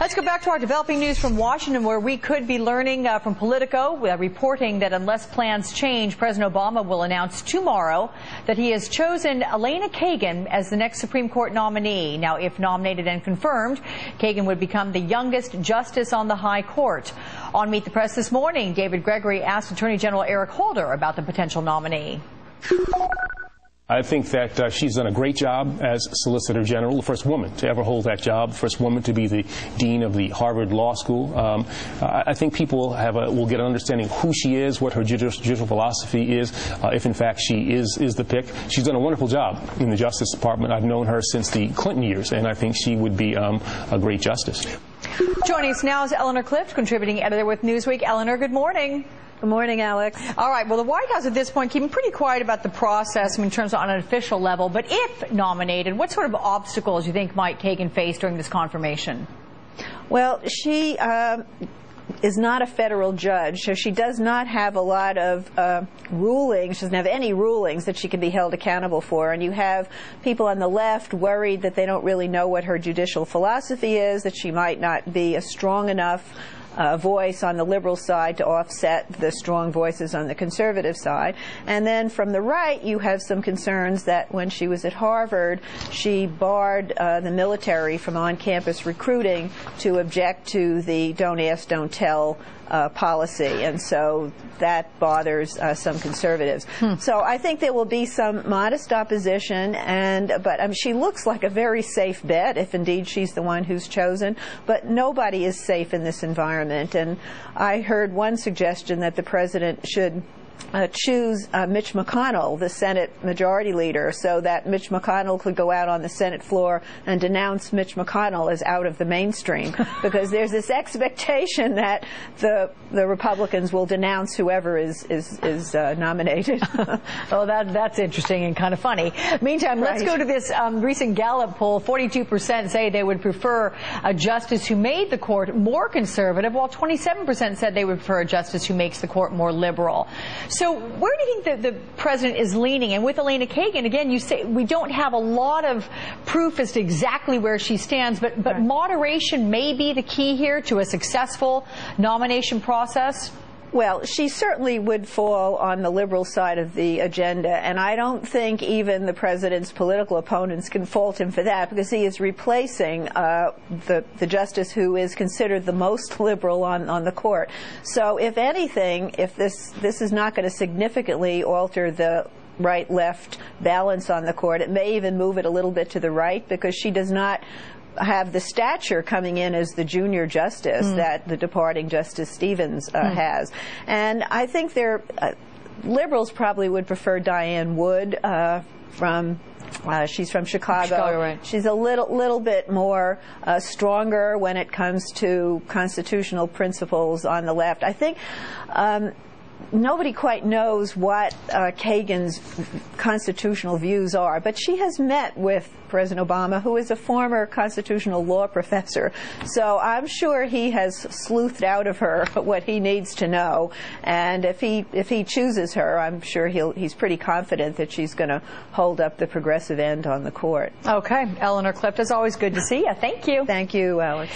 Let's go back to our developing news from Washington, where we could be learning from Politico, reporting that unless plans change, President Obama will announce tomorrow that he has chosen Elena Kagan as the next Supreme Court nominee. Now, if nominated and confirmed, Kagan would become the youngest justice on the High Court. On Meet the Press this morning, David Gregory asked Attorney General Eric Holder about the potential nominee. I think that she's done a great job as Solicitor General, the first woman to ever hold that job, first woman to be the dean of the Harvard Law School. I think people will get an understanding of who she is, what her judicial philosophy is, if in fact she is the pick. She's done a wonderful job in the Justice Department. I've known her since the Clinton years, and I think she would be a great justice. Joining us now is Eleanor Clift, contributing editor with Newsweek. Eleanor, good morning. Good morning, Alex. All right. Well, the White House at this point keeping pretty quiet about the process in terms of on an official level. But if nominated, what sort of obstacles do you think might Kagan face during this confirmation? Well, she is not a federal judge, so she does not have a lot of rulings. She doesn't have any rulings that she can be held accountable for. And you have people on the left worried that they don't really know what her judicial philosophy is, that she might not be a strong enough voice on the liberal side to offset the strong voices on the conservative side. And then from the right, you have some concerns that when she was at Harvard, she barred the military from on-campus recruiting to object to the don't ask, don't tell policy, and so that bothers some conservatives. So I think there will be some modest opposition, but she looks like a very safe bet if indeed she's the one who's chosen. But nobody is safe in this environment, and I heard one suggestion that the president should choose Mitch McConnell, the Senate Majority Leader, so that Mitch McConnell could go out on the Senate floor and denounce Mitch McConnell as out of the mainstream, because there's this expectation that the Republicans will denounce whoever is nominated. Oh, that's interesting and kind of funny. Meantime, let's go to this recent Gallup poll. 42% say they would prefer a justice who made the court more conservative, while 27% said they would prefer a justice who makes the court more liberal. So where do you think the president is leaning? And with Elena Kagan, again, you say we don't have a lot of proof as to exactly where she stands, but right. Moderation may be the key here to a successful nomination process? Well, she certainly would fall on the liberal side of the agenda, and I don't think even the president's political opponents can fault him for that, because he is replacing the justice who is considered the most liberal on the court. So if anything, if this is not going to significantly alter the right-left balance on the court, it may even move it a little bit to the right, because she does not have the stature coming in as the junior justice that the departing Justice Stevens has. And I think liberals probably would prefer Diane Wood she's from Chicago. Right. She's a little bit more stronger when it comes to constitutional principles on the left. I think nobody quite knows what Kagan's constitutional views are, but she has met with President Obama, who is a former constitutional law professor. So I'm sure he has sleuthed out of her what he needs to know. And if he chooses her, I'm sure he's pretty confident that she's going to hold up the progressive end on the court. Okay. Eleanor Clift, as always, good to see you. Thank you. Thank you, Alex.